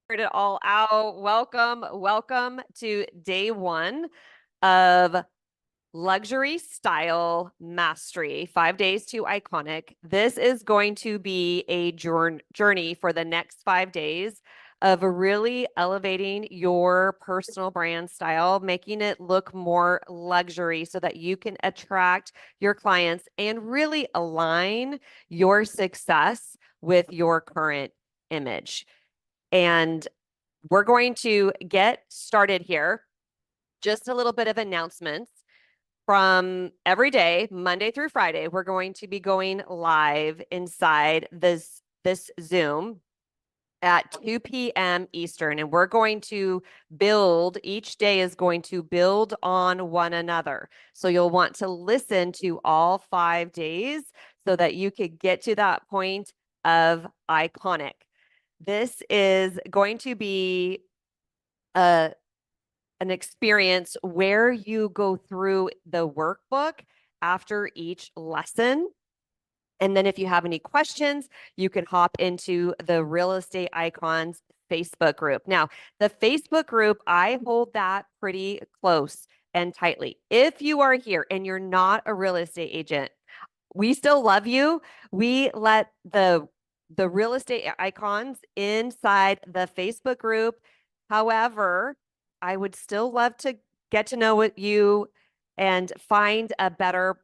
It all out. Welcome to day one of Luxury Style Mastery, 5 days to iconic. This is going to be a journey for the next 5 days of really elevating your personal brand style, making it look more luxury so that you can attract your clients and really align your success with your current image. And we're going to get started here. Just a little bit of announcements from every day, Monday through Friday. We're going to be going live inside this Zoom at 2 p.m. Eastern, and we're going to build, each day is going to build on one another. So you'll want to listen to all 5 days so that you could get to that point of iconic. This is going to be a an experience where you go through the workbook after each lesson. And then if you have any questions, you can hop into the Real Estate Icons Facebook group. Now, the Facebook group, I hold that pretty close and tightly. If you are here and you're not a real estate agent, we still love you. We let the real estate icons inside the Facebook group. However, I would still love to get to know what you and find a better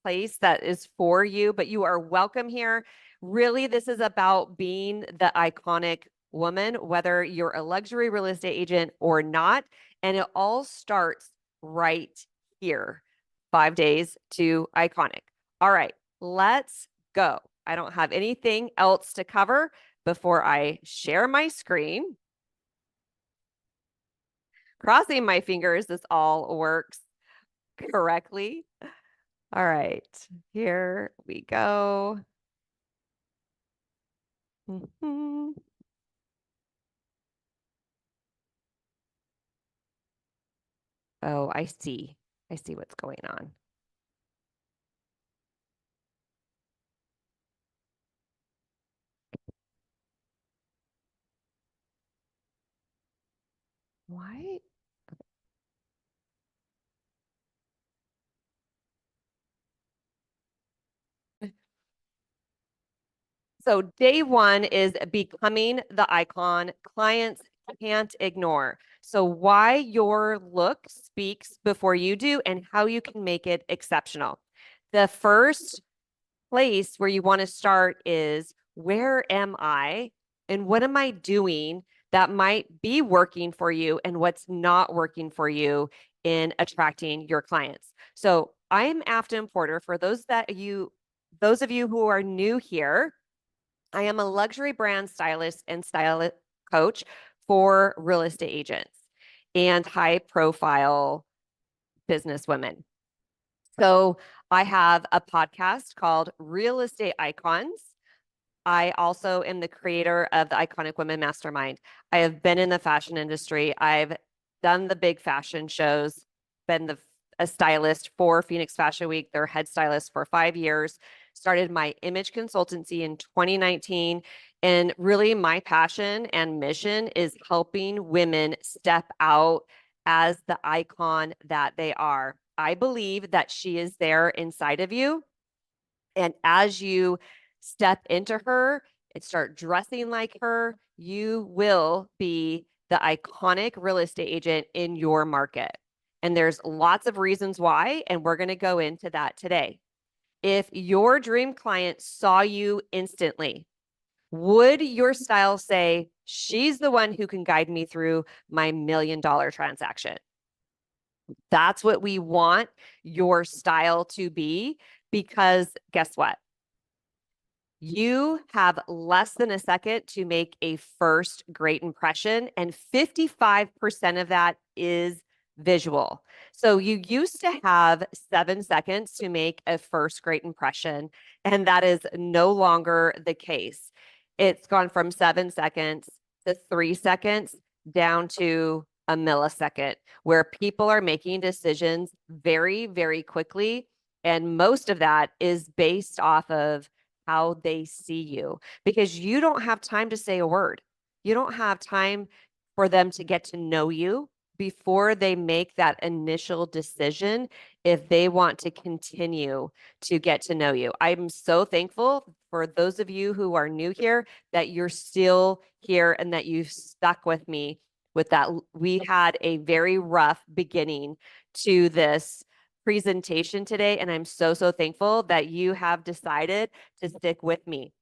place that is for you, but you are welcome here. Really, this is about being the iconic woman, whether you're a luxury real estate agent or not. And it all starts right here. 5 days to iconic. All right, let's go. I don't have anything else to cover before I share my screen. Crossing my fingers, this all works correctly. All right, here we go. Oh, I see. I see what's going on. Why? So day one is becoming the icon clients can't ignore. So why your look speaks before you do and how you can make it exceptional. The first place where you want to start is, where am I and what am I doing that might be working for you and what's not working for you in attracting your clients. So I'm Afton Porter. For those of you who are new here, I am a luxury brand stylist and style coach for real estate agents and high profile business women. So I have a podcast called Real Estate Icons. I also am the creator of the Iconic Women Mastermind. I have been in the fashion industry. I've done the big fashion shows, been a stylist for Phoenix Fashion Week, their head stylist for 5 years, started my image consultancy in 2019. And really, my passion and mission is helping women step out as the icon that they are. I believe that she is there inside of you. And as you step into her and start dressing like her, you will be the iconic real estate agent in your market. And there's lots of reasons why, and we're going to go into that today. If your dream client saw you instantly, would your style say, she's the one who can guide me through my $1 million transaction? That's what we want your style to be, because guess what? You have less than a second to make a first great impression, and 55% of that is visual. So you used to have 7 seconds to make a first great impression, and that is no longer the case. It's gone from 7 seconds to 3 seconds down to a millisecond, where people are making decisions very, very quickly. And most of that is based off of how they see you, because you don't have time to say a word. You don't have time for them to get to know you before they make that initial decision if they want to continue to get to know you. I'm so thankful for those of you who are new here that you're still here and that you've stuck with me with that. We had a very rough beginning to this presentation today, and I'm so, so thankful that you have decided to stick with me.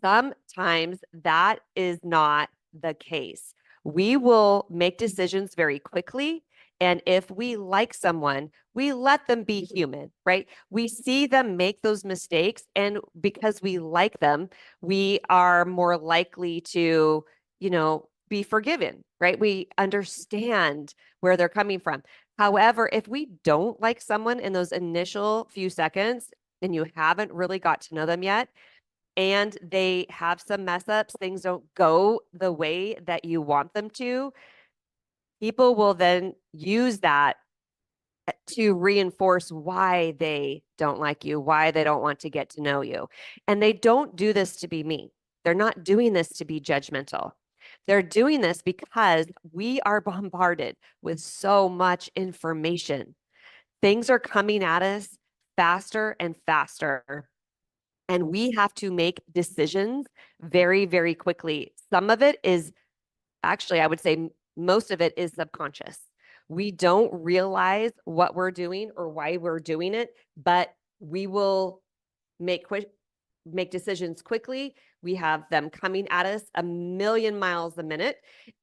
Sometimes that is not the case. We will make decisions very quickly. And if we like someone, we let them be human, right? We see them make those mistakes. And because we like them, we are more likely to, be forgiven, right? We understand where they're coming from. However, if we don't like someone in those initial few seconds and you haven't really got to know them yet, and they have some mess ups, things don't go the way that you want them to, people will then use that to reinforce why they don't like you, why they don't want to get to know you. And they don't do this to be mean. They're not doing this to be judgmental. They're doing this because we are bombarded with so much information. Things are coming at us faster and faster. And we have to make decisions very, very quickly. Some of it is actually, I would say most of it is subconscious. We don't realize what we're doing or why we're doing it, but we will make decisions quickly. We have them coming at us a million miles a minute,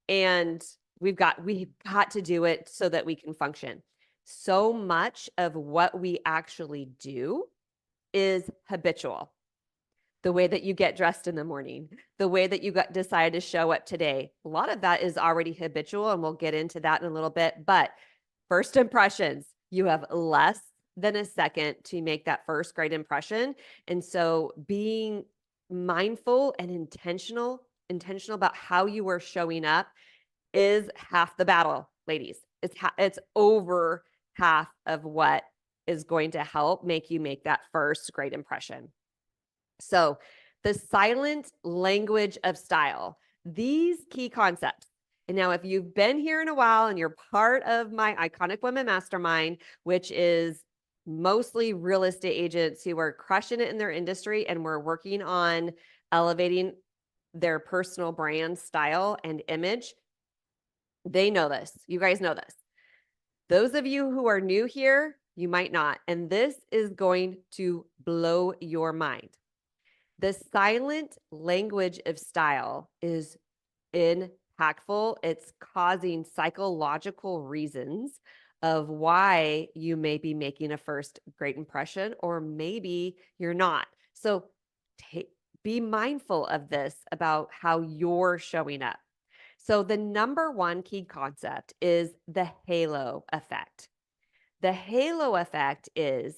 and we've got to do it so that we can function. So much of what we actually do is habitual. The way that you get dressed in the morning, the way that you decide to show up today. A lot of that is already habitual, and we'll get into that in a little bit. But first impressions, you have less than a second to make that first great impression. And so being mindful and intentional about how you are showing up is half the battle, ladies. It's over half of what is going to help make you make that first great impression. So, the silent language of style, these key concepts. And now, if you've been here in a while and you're part of my Iconic Women Mastermind, which is mostly real estate agents who are crushing it in their industry and we're working on elevating their personal brand style and image, they know this. You guys know this. Those of you who are new here, you might not. And this is going to blow your mind. The silent language of style is impactful. It's causing psychological reasons of why you may be making a first great impression, or maybe you're not. So be mindful of this about how you're showing up. So the number one key concept is the halo effect. The halo effect is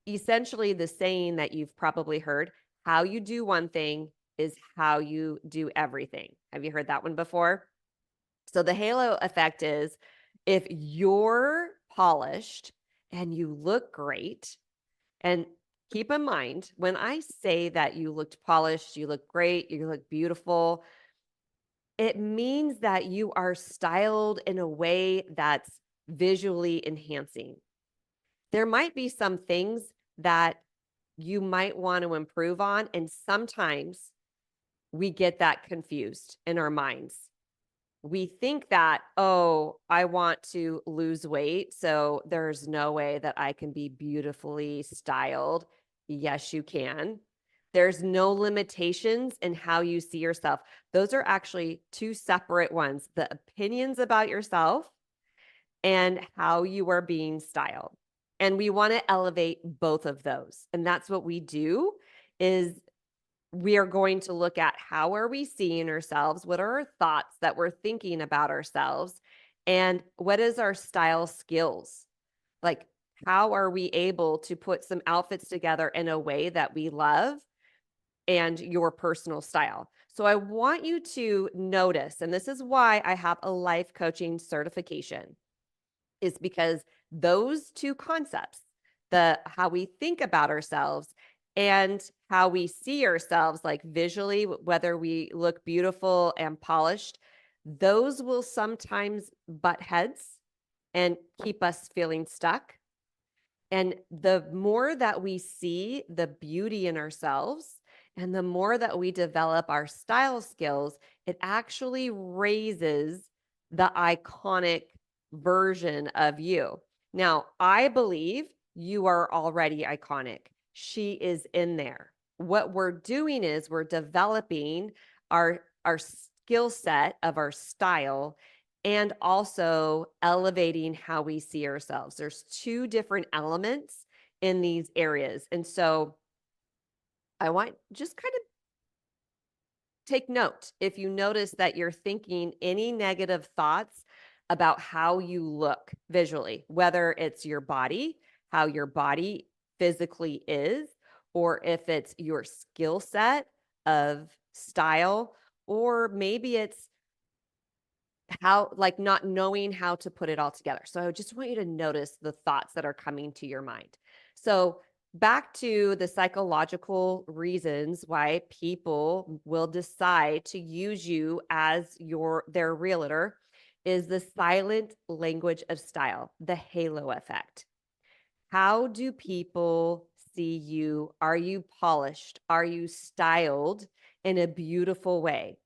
essentially the saying that you've probably heard: how you do one thing is how you do everything. Have you heard that one before? So the halo effect is if you're polished and you look great, and keep in mind, when I say that you looked polished, you look great, you look beautiful, it means that you are styled in a way that's visually enhancing. There might be some things that you might want to improve on. And sometimes we get that confused in our minds. We think that, oh, I want to lose weight, so there's no way that I can be beautifully styled. Yes, you can. There's no limitations in how you see yourself. Those are actually two separate ones: the opinions about yourself and how you are being styled. And we want to elevate both of those. And that's what we do is we are going to look at how are we seeing ourselves? What are our thoughts that we're thinking about ourselves? And what is our style skills? Like, how are we able to put some outfits together in a way that we love and your personal style? So I want you to notice, and this is why I have a life coaching certification, is because those two concepts, the how we think about ourselves and how we see ourselves, like visually, whether we look beautiful and polished, those will sometimes butt heads and keep us feeling stuck. And the more that we see the beauty in ourselves and the more that we develop our style skills, it actually raises the iconic version of you. Now, I believe you are already iconic. She is in there. What we're doing is we're developing our skill set of our style and also elevating how we see ourselves. There's two different elements in these areas. And so I want just kind of take note if you notice that you're thinking any negative thoughts about how you look visually, whether it's your body, how your body physically is, or if it's your skill set of style, or maybe it's how, like, not knowing how to put it all together. So I just want you to notice the thoughts that are coming to your mind. So back to the psychological reasons why people will decide to use you as their realtor is the silent language of style, the halo effect. How do people see you? Are you polished? Are you styled in a beautiful way?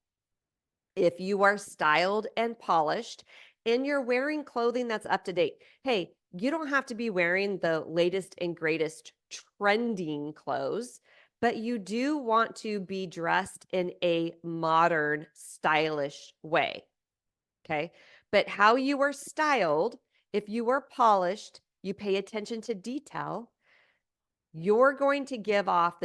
If you are styled and polished and you're wearing clothing that's up to date, hey, you don't have to be wearing the latest and greatest trending clothes, but you do want to be dressed in a modern, stylish way. Okay. But how you are styled, if you are polished, you pay attention to detail, you're going to give off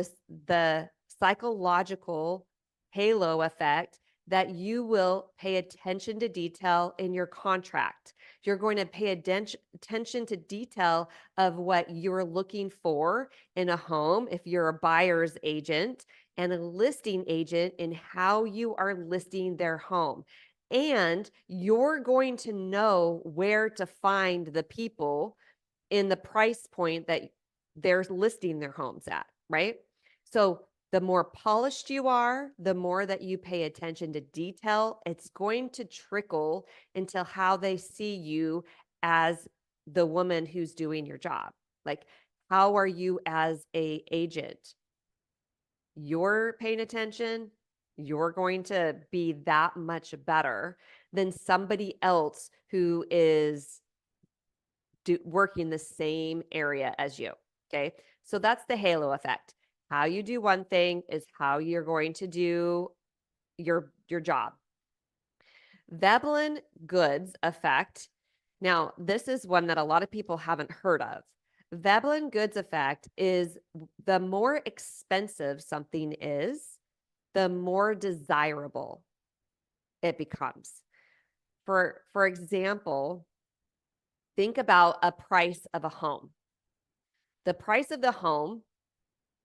the psychological halo effect that you will pay attention to detail in your contract. You're going to pay attention to detail of what you're looking for in a home if you're a buyer's agent, and a listing agent in how you are listing their home. And you're going to know where to find the people in the price point that they're listing their homes at, right? So the more polished you are, the more that you pay attention to detail, it's going to trickle into how they see you as the woman who's doing your job. Like, how are you as a agent? You're paying attention, you're going to be that much better than somebody else who is working the same area as you. Okay. So that's the halo effect. How you do one thing is how you're going to do your job. Veblen goods effect. Now, this is one that a lot of people haven't heard of. Veblen goods effect is the more expensive something is, the more desirable it becomes. For example, think about a price of a home. The price of the home,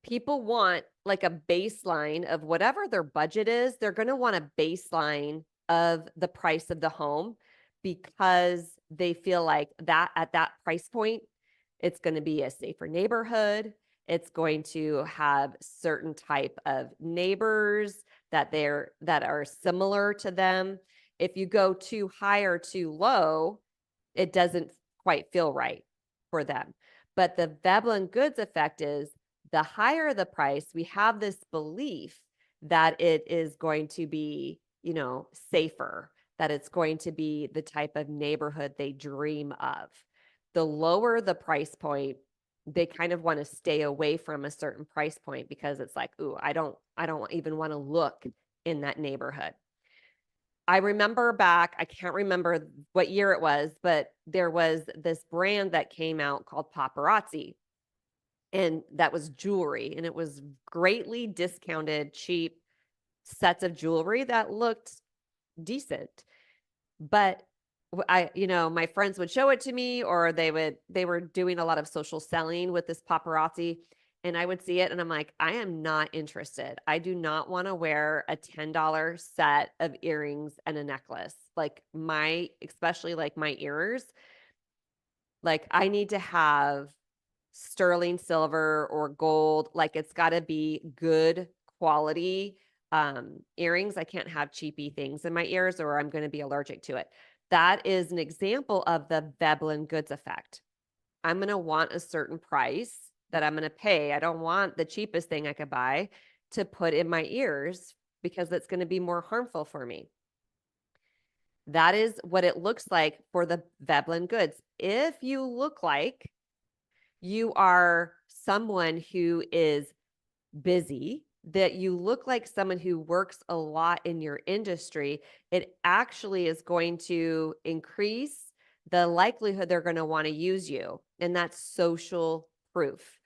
people want like a baseline of whatever their budget is. They're going to want a baseline of the price of the home because they feel like that at that price point, it's going to be a safer neighborhood. It's going to have certain type of neighbors that are similar to them. If you go too high or too low, it doesn't quite feel right for them. But the Veblen goods effect is the higher the price, we have this belief that it is going to be, safer, that it's going to be the type of neighborhood they dream of. The lower the price point, they kind of want to stay away from a certain price point because it's like, ooh, I don't even want to look in that neighborhood. I remember back, I can't remember what year it was, but there was this brand that came out called Paparazzi. And that was jewelry. And it was greatly discounted, cheap sets of jewelry that looked decent. But my friends would show it to me, or they were doing a lot of social selling with this Paparazzi. And I would see it and I'm like, I am not interested. I do not want to wear a $10 set of earrings and a necklace. Like especially like my ears, like I need to have sterling silver or gold. Like it's got to be good quality earrings. I can't have cheapy things in my ears or I'm going to be allergic to it. That is an example of the Veblen goods effect. I'm going to want a certain price that I'm going to pay. I don't want the cheapest thing I could buy to put in my ears because that's going to be more harmful for me. That is what it looks like for the Veblen goods. If you look like you are someone who is busy, that you look like someone who works a lot in your industry, it actually is going to increase the likelihood they're going to want to use you. And that's social proof.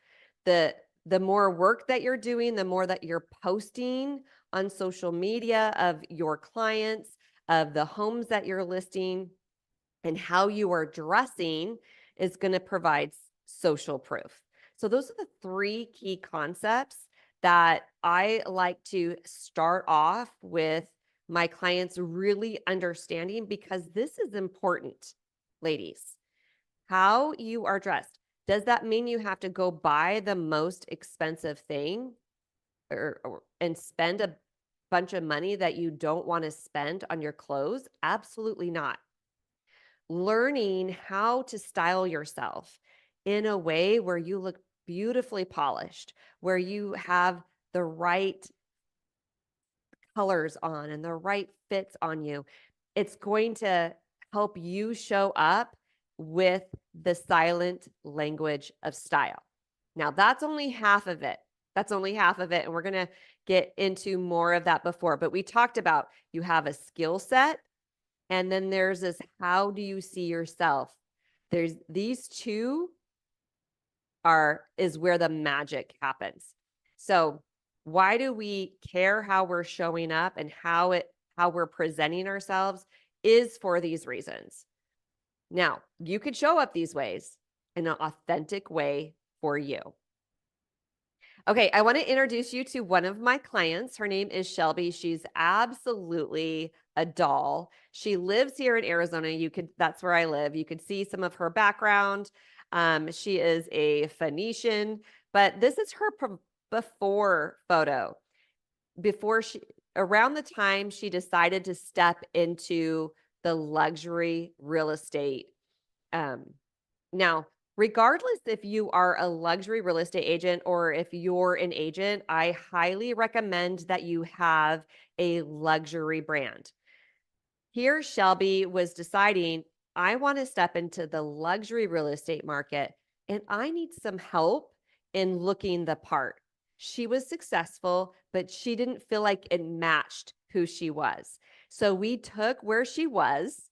The more work that you're doing, the more that you're posting on social media of your clients, of the homes that you're listing, and how you are dressing is going to provide social proof. So those are the three key concepts that I like to start off with my clients really understanding, because this is important, ladies. How you are dressed. Does that mean you have to go buy the most expensive thing and spend a bunch of money that you don't want to spend on your clothes? Absolutely not. Learning how to style yourself in a way where you look beautifully polished, where you have the right colors on and the right fits on you. It's going to help you show up with the silent language of style. Now, that's only half of it. That's only half of it. And we're going to get into more of that before. But we talked about you have a skill set, and then there's this, how do you see yourself? There's these two is where the magic happens. So why do we care how we're showing up and how we're presenting ourselves is for these reasons. Now, you could show up these ways in an authentic way for you. Okay, I want to introduce you to one of my clients. Her name is Shelby. She's absolutely a doll. She lives here in Arizona. That's where I live. You could see some of her background. She is a Phoenician, but this is her before photo. Around the time she decided to step into the luxury real estate. Now, regardless if you are a luxury real estate agent or if you're an agent, I highly recommend that you have a luxury brand. Here, Shelby was deciding, I want to step into the luxury real estate market and I need some help in looking the part. She was successful, but she didn't feel like it matched who she was. So we took where she was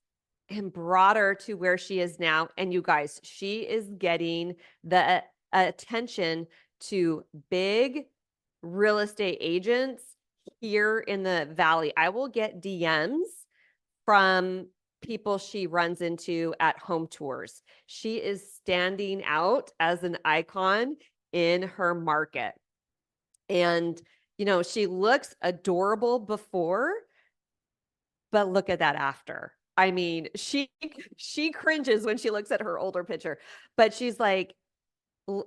and brought her to where she is now. And you guys, she is getting the attention to big real estate agents here in the Valley. I will get DMs from people she runs into at home tours. She is standing out as an icon in her market. And, she looks adorable before, but look at that after. I mean, she cringes when she looks at her older picture, but she's like,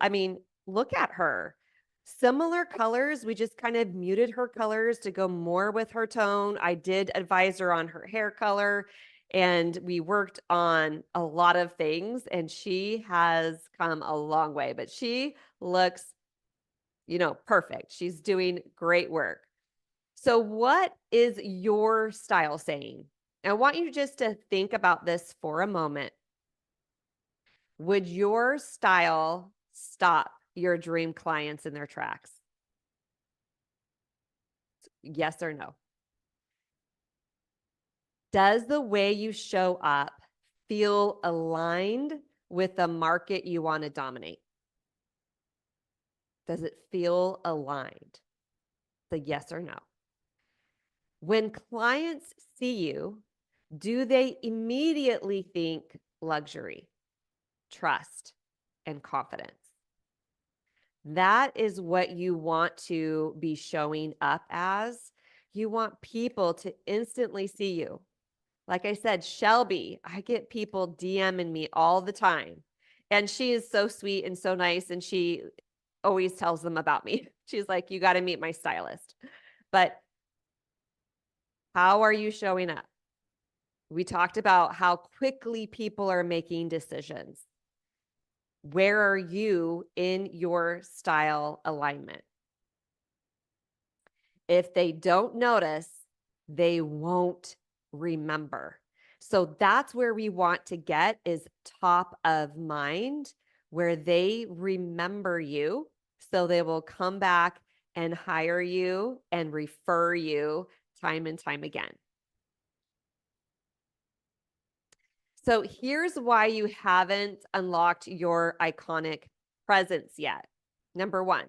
I mean, look at her. Similar colors. We just kind of muted her colors to go more with her tone. I did advise her on her hair color, and we worked on a lot of things, and she has come a long way, but she looks, perfect. She's doing great work. So what is your style saying? I want you just to think about this for a moment. Would your style stop your dream clients in their tracks? Yes or no? Does the way you show up feel aligned with the market you want to dominate? Does it feel aligned? The yes or no. When clients see you, do they immediately think luxury, trust, and confidence? That is what you want to be showing up as. You want people to instantly see you. Like I said, Shelby, I get people DMing me all the time. And she is so sweet and so nice. And she always tells them about me. She's like, you got to meet my stylist. But how are you showing up? We talked about how quickly people are making decisions. Where are you in your style alignment? If they don't notice, they won't remember. So that's where we want to get is top of mind, where they remember you. So they will come back and hire you and refer you time and time again. So here's why you haven't unlocked your iconic presence yet. Number one,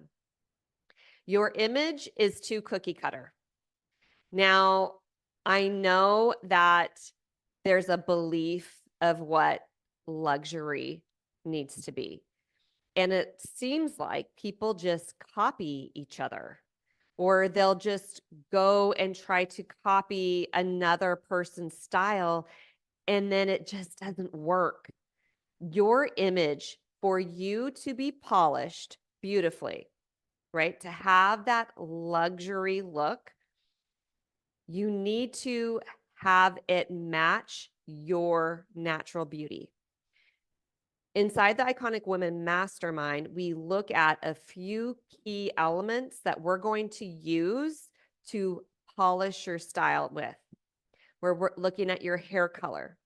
your image is too cookie cutter. Now, I know that there's a belief of what luxury needs to be. And it seems like people just copy each other, or they'll just go and try to copy another person's style, and then it just doesn't work. Your image, for you to be polished beautifully, right? To have that luxury look, you need to have it match your natural beauty. Inside the Iconic Women Mastermind, we look at a few key elements that we're going to use to polish your style with. Where we're looking at your hair color,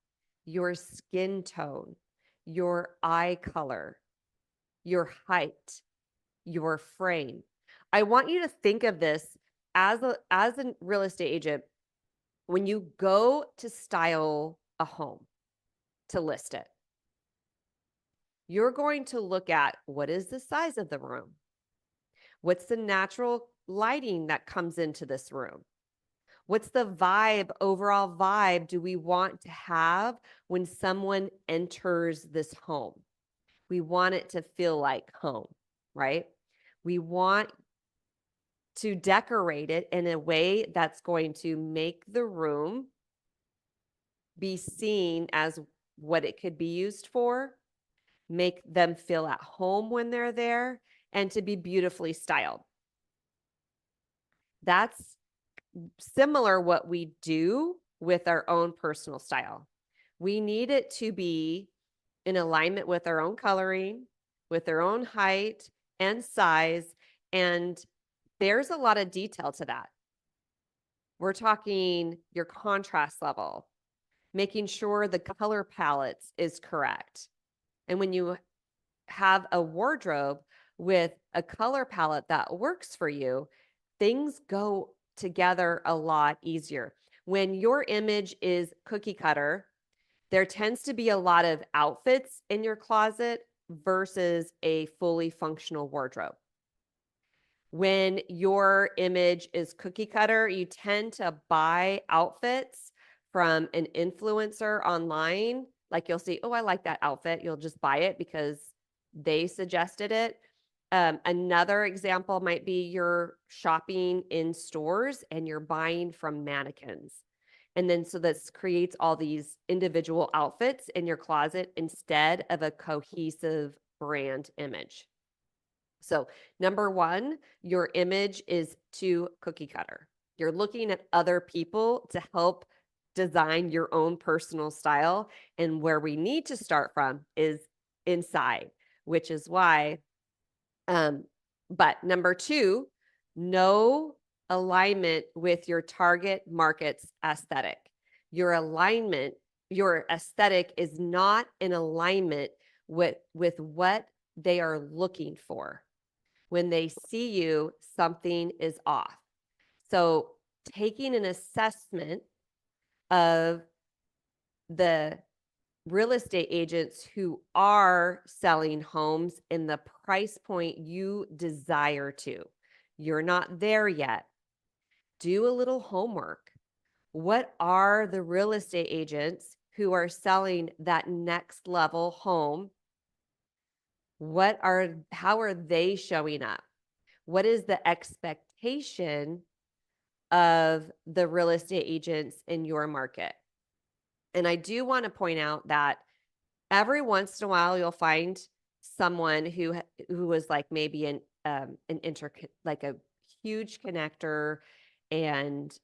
your skin tone, your eye color, your height, your frame. I want you to think of this as a real estate agent. When you go to style a home to list it, you're going to look at what is the size of the room? What's the natural lighting that comes into this room? What's the vibe, overall vibe do we want to have when someone enters this home? We want it to feel like home, right? We want to decorate it in a way that's going to make the room be seen as what it could be used for, make them feel at home when they're there, and to be beautifully styled. That's similar what we do with our own personal style. We need it to be in alignment with our own coloring, with their own height and size. And there's a lot of detail to that. We're talking your contrast level, making sure the color palettes is correct. And when you have a wardrobe with a color palette that works for you, things go together a lot easier. When your image is cookie cutter, there tends to be a lot of outfits in your closet versus a fully functional wardrobe. When your image is cookie cutter, you tend to buy outfits from an influencer online. Like you'll see, oh, I like that outfit. You'll just buy it because they suggested it. Another example might be you're shopping in stores and you're buying from mannequins. And then so this creates all these individual outfits in your closet instead of a cohesive brand image. So number one, your image is too cookie cutter. You're looking at other people to help design your own personal style. And where we need to start from is inside, which is why, but number two, no alignment with your target market's aesthetic. Your alignment, your aesthetic is not in alignment with what they are looking for. When they see you, something is off. So taking an assessment of the real estate agents who are selling homes in the price point you desire to. You're not there yet. Do a little homework. What are the real estate agents who are selling that next level home? How are they showing up? What is the expectation of the real estate agents in your market? And I do want to point out that every once in a while you'll find someone who was like maybe an like a huge connector, and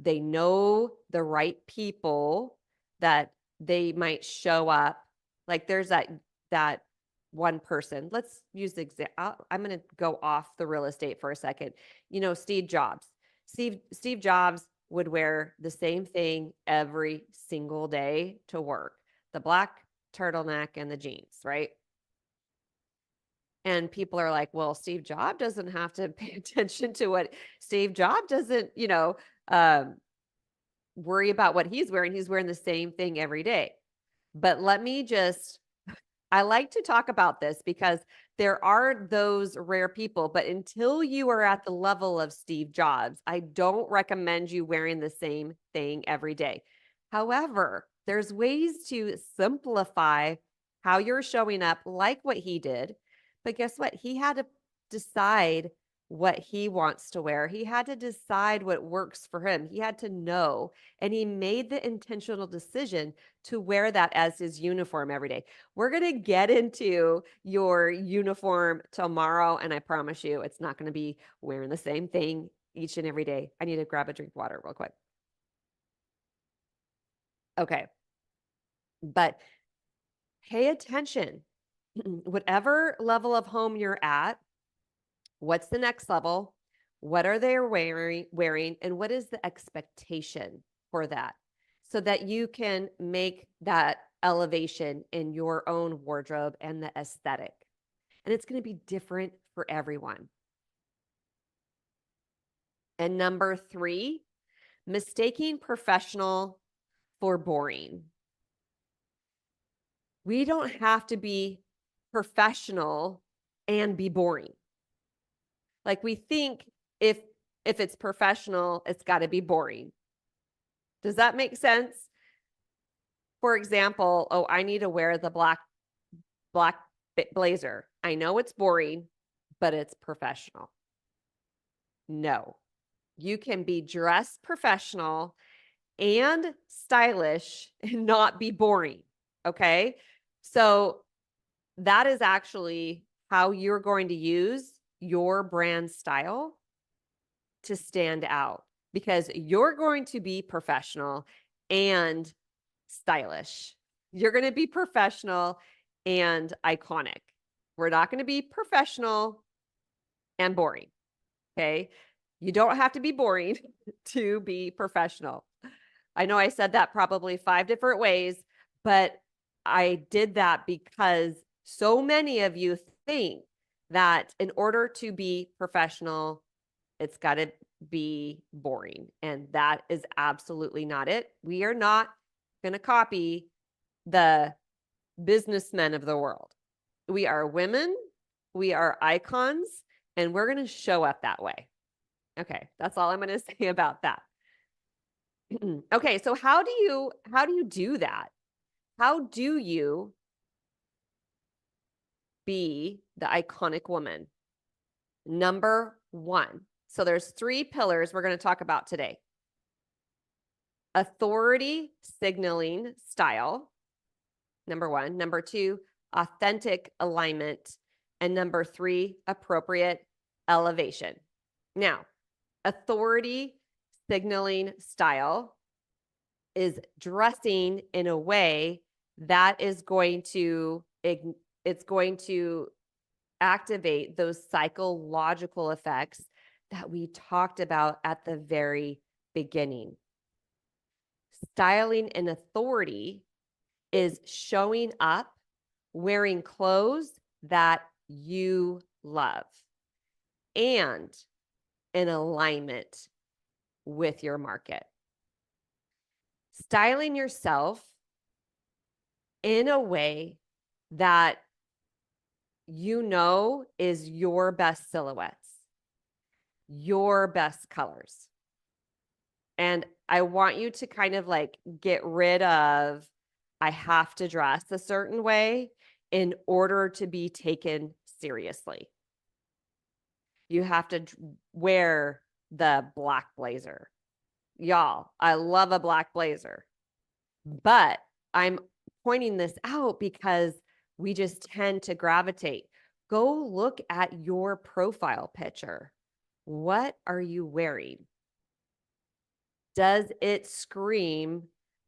they know the right people that they might show up. Like there's that one person. Let's use the example. I'm going to go off the real estate for a second. You know, Steve Jobs. Steve Jobs would wear the same thing every single day to work. The black turtleneck and the jeans, right? And people are like, well, Steve Jobs doesn't have to pay attention to what Steve Jobs doesn't, worry about what he's wearing. He's wearing the same thing every day. But I like to talk about this because there are those rare people, but until you are at the level of Steve Jobs, I don't recommend you wearing the same thing every day. However, there's ways to simplify how you're showing up, like what he did. But guess what? He had to decide what he wants to wear. He had to decide what works for him. He had to know, and he made the intentional decision to wear that as his uniform every day. We're going to get into your uniform tomorrow, and I promise you it's not going to be wearing the same thing each and every day. I need to grab a drink of water real quick. Okay. But pay attention. Whatever level of home you're at, what's the next level? What are they wearing, and what is the expectation for that? So that you can make that elevation in your own wardrobe and the aesthetic. And it's going to be different for everyone. And number 3, mistaking professional for boring. We don't have to be professional and be boring. Like we think if it's professional, it's got to be boring. Does that make sense? For example, oh, I need to wear the black blazer. I know it's boring, but it's professional. No. You can be dressed professional and stylish and not be boring. Okay? So that is actually how you're going to use your brand style to stand out, because you're going to be professional and stylish. You're going to be professional and iconic. We're not going to be professional and boring. Okay? You don't have to be boring to be professional. I know I said that probably 5 different ways, but I did that because so many of you think that in order to be professional, it's got to be boring. And that is absolutely not it. We are not going to copy the businessmen of the world. We are women, we are icons, and we're going to show up that way. Okay, that's all I'm going to say about that. Okay, so how do you do that? How do you be the iconic woman? Number 1. So there's 3 pillars we're going to talk about today. Authority signaling style. Number 1. Number 2, authentic alignment. And number 3, appropriate elevation. Now, authority signaling style is dressing in a way that is going to activate those psychological effects that we talked about at the very beginning. Styling and authority is showing up wearing clothes that you love and in alignment with your market. Styling yourself in a way that you know is your best silhouettes, your best colors. And I want you to kind of like get rid of, I have to dress a certain way in order to be taken seriously. You have to wear the black blazer. Y'all, I love a black blazer, but I'm pointing this out because we just tend to gravitate. Go look at your profile picture. What are you wearing? Does it scream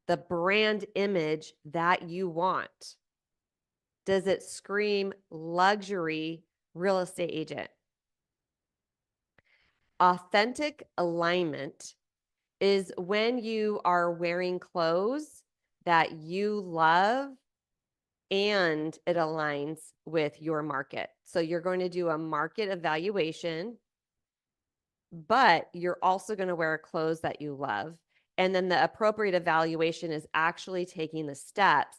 the brand image that you want? Does it scream luxury real estate agent? Authentic alignment is when you are wearing clothes that you love and it aligns with your market. So you're going to do a market evaluation, but you're also going to wear clothes that you love. And then the appropriate evaluation is actually taking the steps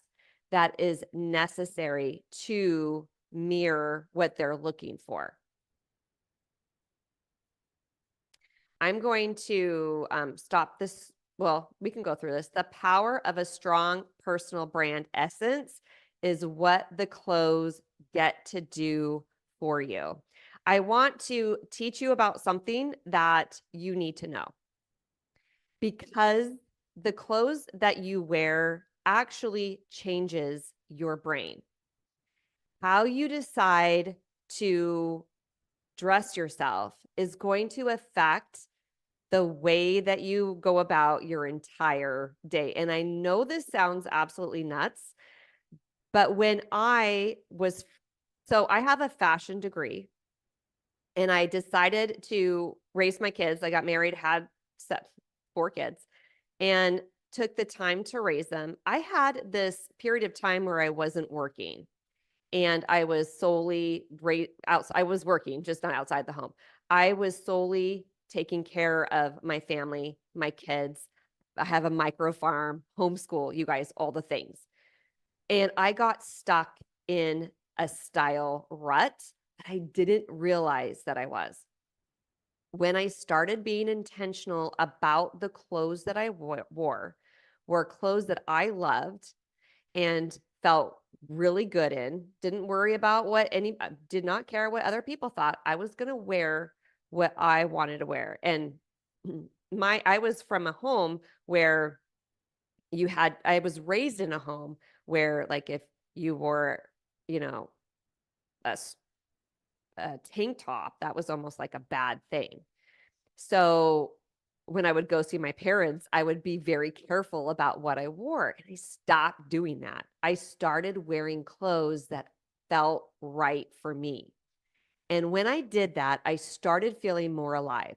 that is necessary to mirror what they're looking for. I'm going to stop this. Well, we can go through this. The power of a strong personal brand essence is what the clothes get to do for you. I want to teach you about something that you need to know, because the clothes that you wear actually changes your brain. How you decide to dress yourself is going to affect the way that you go about your entire day. And I know this sounds absolutely nuts, but when I have a fashion degree and I decided to raise my kids. I got married, had 4 kids, and took the time to raise them. I had this period of time where I wasn't working and I was solely outside. I was working, just not outside the home. I was solely taking care of my family, my kids. I have a micro farm, homeschool, you guys, all the things. And I got stuck in a style rut that I didn't realize that I was. When I started being intentional about the clothes that I wore clothes that I loved and felt really good in, didn't worry about did not care what other people thought. I was going to wear what I wanted to wear. And I was from a home where I was raised in a home where, like, if you wore, you know, a tank top, that was almost like a bad thing. So when I would go see my parents, I would be very careful about what I wore. And I stopped doing that. I started wearing clothes that felt right for me. And when I did that, I started feeling more alive.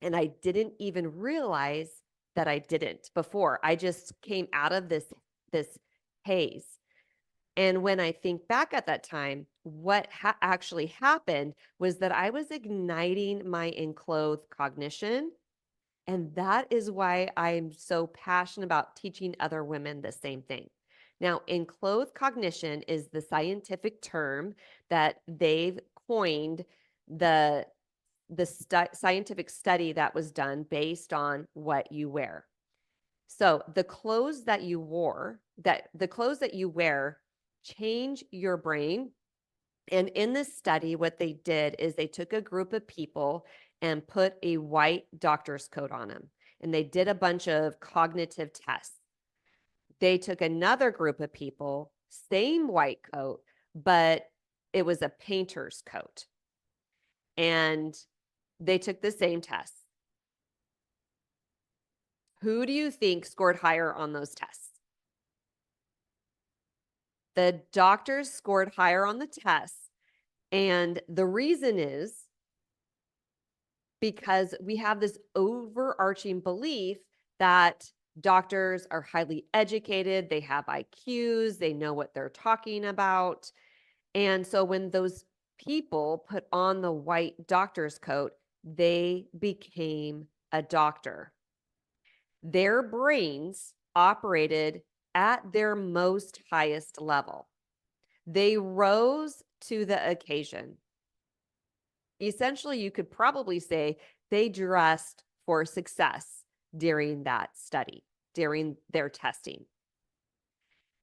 And I didn't even realize that I didn't before. I just came out of this haze. And when I think back at that time, what actually happened was that I was igniting my enclothed cognition. And that is why I'm so passionate about teaching other women the same thing. Now, enclothed cognition is the scientific term that they've coined, the scientific study that was done based on what you wear. So the clothes that you wear change your brain. And in this study, what they did is they took a group of people and put a white doctor's coat on them. And they did a bunch of cognitive tests. They took another group of people, same white coat, but it was a painter's coat. And they took the same tests. Who do you think scored higher on those tests? The doctors scored higher on the tests. And the reason is because we have this overarching belief that doctors are highly educated, they have IQs, they know what they're talking about. And so when those people put on the white doctor's coat, they became a doctor. Their brains operated at their most highest level. They rose to the occasion. Essentially, you could probably say they dressed for success during that study, during their testing.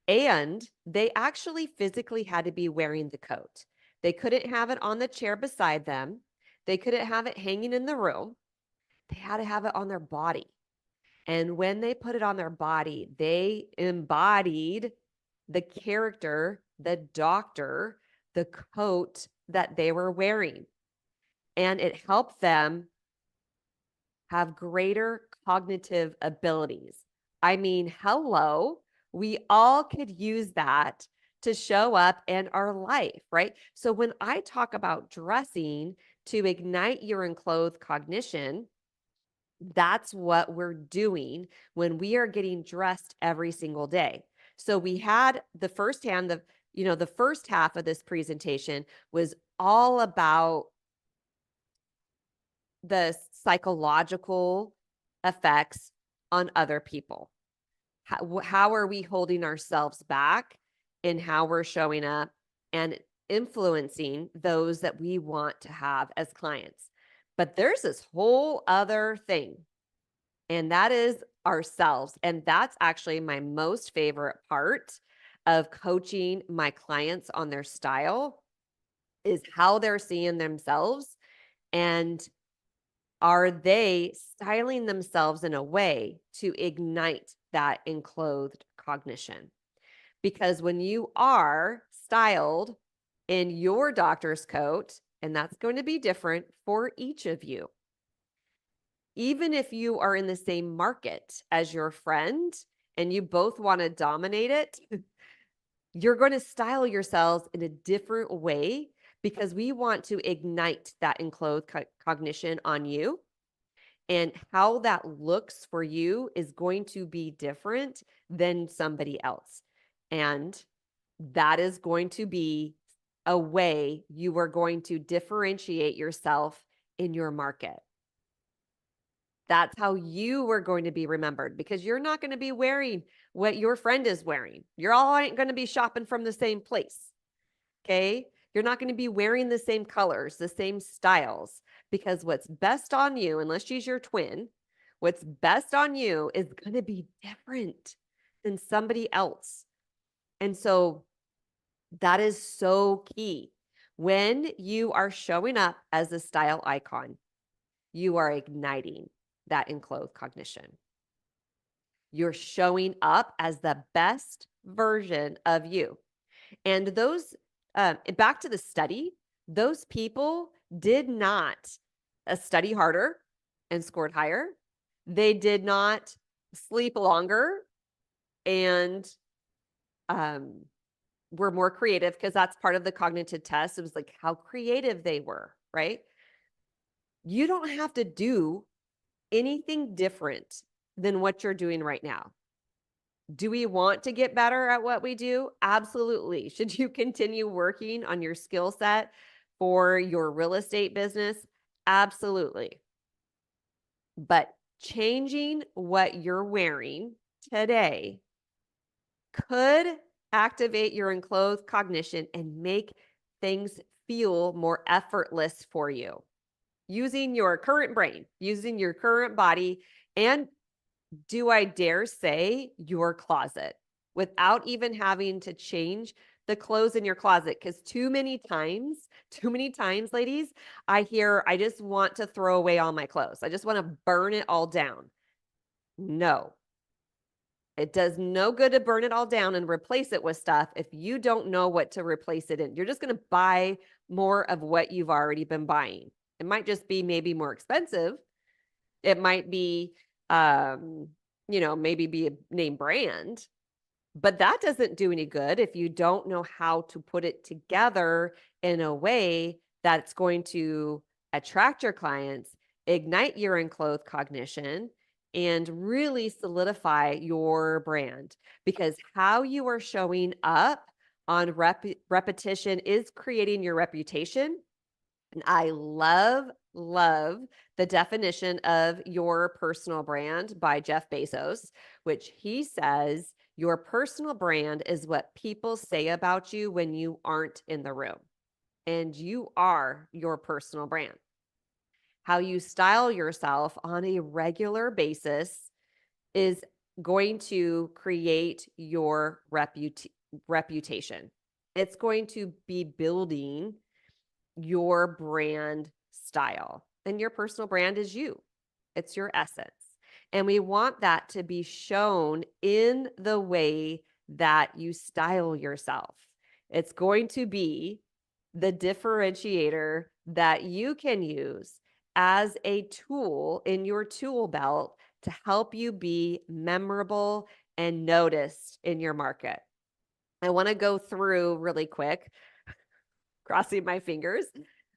And they actually physically had to be wearing the coat. They couldn't have it on the chair beside them. They couldn't have it hanging in the room. They had to have it on their body. And when they put it on their body, they embodied the character, the doctor, the coat that they were wearing. And it helped them have greater cognitive abilities. I mean, hello, we all could use that to show up in our life, right? So when I talk about dressing to ignite your enclothed cognition, that's what we're doing when we are getting dressed every single day. So we had the first half of this presentation was all about the psychological effects on other people. How are we holding ourselves back in how we're showing up and influencing those that we want to have as clients? But there's this whole other thing, and that is ourselves. And that's actually my most favorite part of coaching my clients on their style is how they're seeing themselves, and are they styling themselves in a way to ignite that enclothed cognition? Because when you are styled in your doctor's coat, and that's going to be different for each of you, even if you are in the same market as your friend and you both want to dominate it, you're going to style yourselves in a different way because we want to ignite that enclosed cognition on you. And how that looks for you is going to be different than somebody else. And that is going to be a way you are going to differentiate yourself in your market. That's how you are going to be remembered, because you're not going to be wearing what your friend is wearing. You're all ain't going to be shopping from the same place. Okay. You're not going to be wearing the same colors, the same styles, because what's best on you, unless she's your twin, what's best on you is going to be different than somebody else. And so that is so key. When you are showing up as a style icon, you are igniting that enclosed cognition. You're showing up as the best version of you. And those, back to the study, those people did not study harder and scored higher. They did not sleep longer and were more creative, because that's part of the cognitive test. It was like how creative they were, right? You don't have to do anything different than what you're doing right now. Do we want to get better at what we do? Absolutely. Should you continue working on your skill set for your real estate business? Absolutely. But changing what you're wearing today could activate your enclosed cognition and make things feel more effortless for you. Using your current brain, using your current body, and do I dare say your closet, without even having to change the clothes in your closet. Because too many times, ladies, I hear, I just want to throw away all my clothes. I just want to burn it all down. No, it does no good to burn it all down and replace it with stuff if you don't know what to replace it in. You're just going to buy more of what you've already been buying. It might just be maybe more expensive. It might be, maybe be a name brand, but that doesn't do any good if you don't know how to put it together in a way that's going to attract your clients, ignite your enclosed cognition, and really solidify your brand. Because how you are showing up on repetition is creating your reputation. And I love the definition of your personal brand by Jeff Bezos, which he says your personal brand is what people say about you when you aren't in the room. And you are your personal brand. How you style yourself on a regular basis is going to create your reputation. It's going to be building your brand style. And your personal brand is you. It's your essence. And we want that to be shown in the way that you style yourself. It's going to be the differentiator that you can use as a tool in your tool belt to help you be memorable and noticed in your market. I want to go through really quick, crossing my fingers.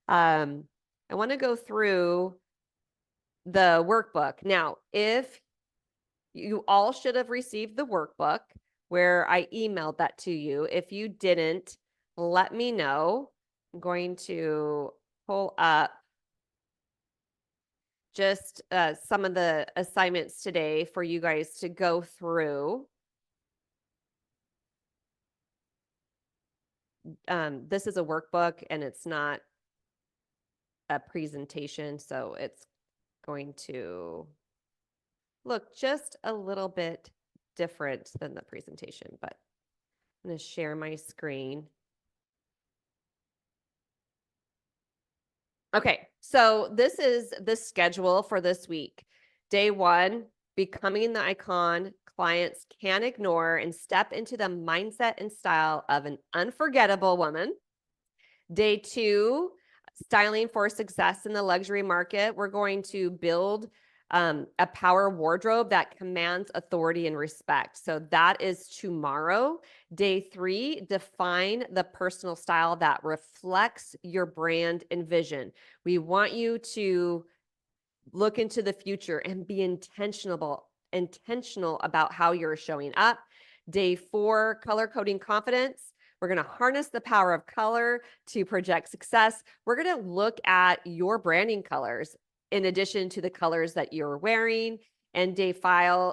I want to go through the workbook. Now, if you all should have received the workbook where I emailed that to you. If you didn't, let me know. I'm going to pull up just some of the assignments today for you guys to go through. This is a workbook and it's not a presentation, so it's going to look just a little bit different than the presentation, but I'm going to share my screen. Okay, so this is the schedule for this week. Day 1, becoming the icon clients can ignore and step into the mindset and style of an unforgettable woman. Day 2, styling for success in the luxury market. We're going to build a power wardrobe that commands authority and respect. So that is tomorrow. Day 3, define the personal style that reflects your brand and vision. We want you to look into the future and be intentional about how you're showing up. Day 4, color coding confidence. We're going to harness the power of color to project success. We're going to look at your branding colors in addition to the colors that you're wearing. And day 5,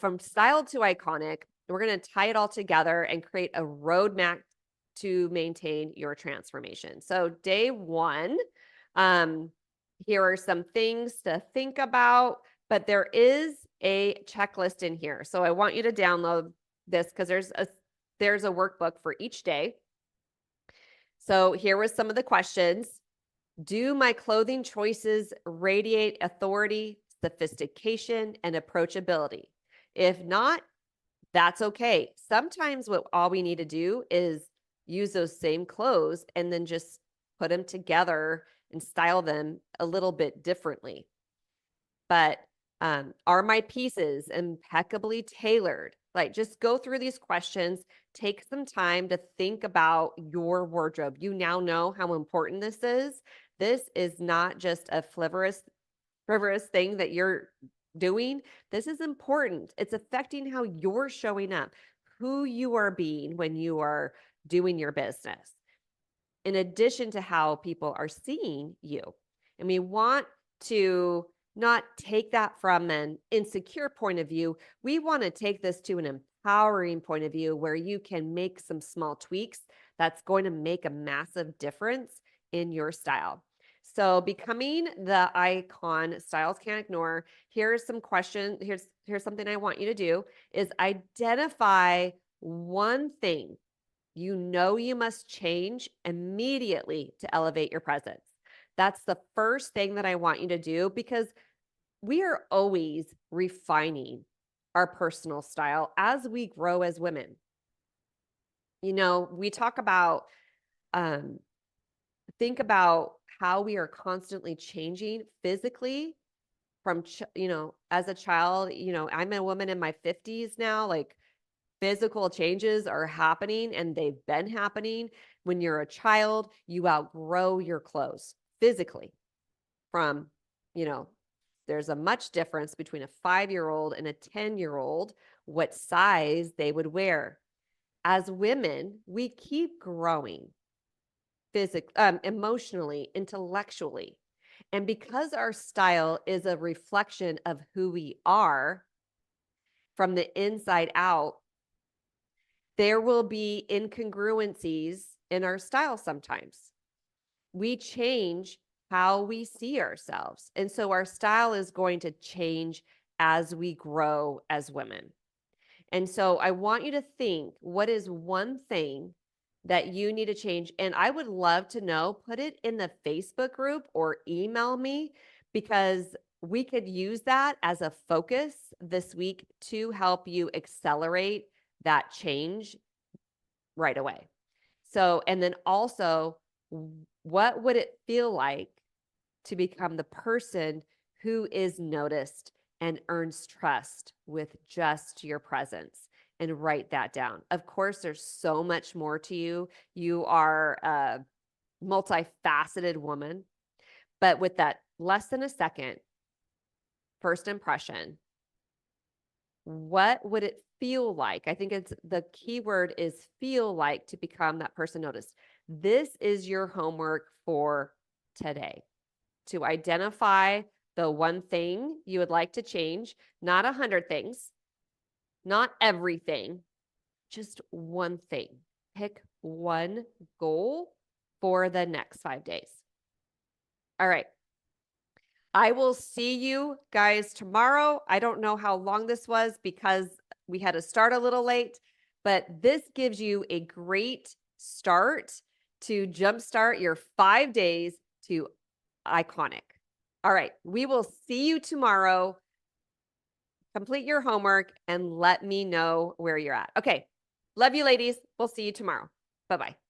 from style to iconic, we're going to tie it all together and create a roadmap to maintain your transformation. So day 1, here are some things to think about, but there is a checklist in here. So I want you to download this because there's a workbook for each day. So here was some of the questions. Do my clothing choices radiate authority, sophistication, and approachability? If not, that's okay. Sometimes all we need to do is use those same clothes and then just put them together and style them a little bit differently. But are my pieces impeccably tailored? Like, just go through these questions, take some time to think about your wardrobe. You now know how important this is. This is not just a frivolous thing that you're doing. This is important. It's affecting how you're showing up, who you are being when you are doing your business, in addition to how people are seeing you. And we want to not take that from an insecure point of view. We want to take this to an empowering point of view where you can make some small tweaks that's going to make a massive difference in your style. So becoming the icon styles can't ignore. Here's some questions. Here's something I want you to do is identify one thing you know you must change immediately to elevate your presence. That's the first thing that I want you to do because we are always refining our personal style as we grow as women. You know, we talk about, think about how we are constantly changing physically from, as a child. I'm a woman in my 50s now, like physical changes are happening and they've been happening. When you're a child, you outgrow your clothes physically from, there's a much difference between a 5-year-old and a 10-year-old, what size they would wear. As women, we keep growing physically, emotionally, intellectually. And because our style is a reflection of who we are from the inside out, there will be incongruencies in our style sometimes. We change how we see ourselves. And so our style is going to change as we grow as women. And so I want you to think, what is one thing that you need to change? And I would love to know, put it in the Facebook group or email me, because we could use that as a focus this week to help you accelerate that change right away. So, and then also, what would it feel like to become the person who is noticed and earns trust with just your presence? And write that down. Of course, there's so much more to you. You are a multifaceted woman, but with that less than a second first impression, what would it feel like? I think it's the key word is feel like to become that person noticed. This is your homework for today, to identify the one thing you would like to change, not 100 things, not everything, just one thing. Pick one goal for the next 5 days. All right. I will see you guys tomorrow. I don't know how long this was because we had to start a little late, but this gives you a great start to jumpstart your 5 days to iconic. All right. We will see you tomorrow. Complete your homework and let me know where you're at. Okay. Love you, ladies. We'll see you tomorrow. Bye-bye.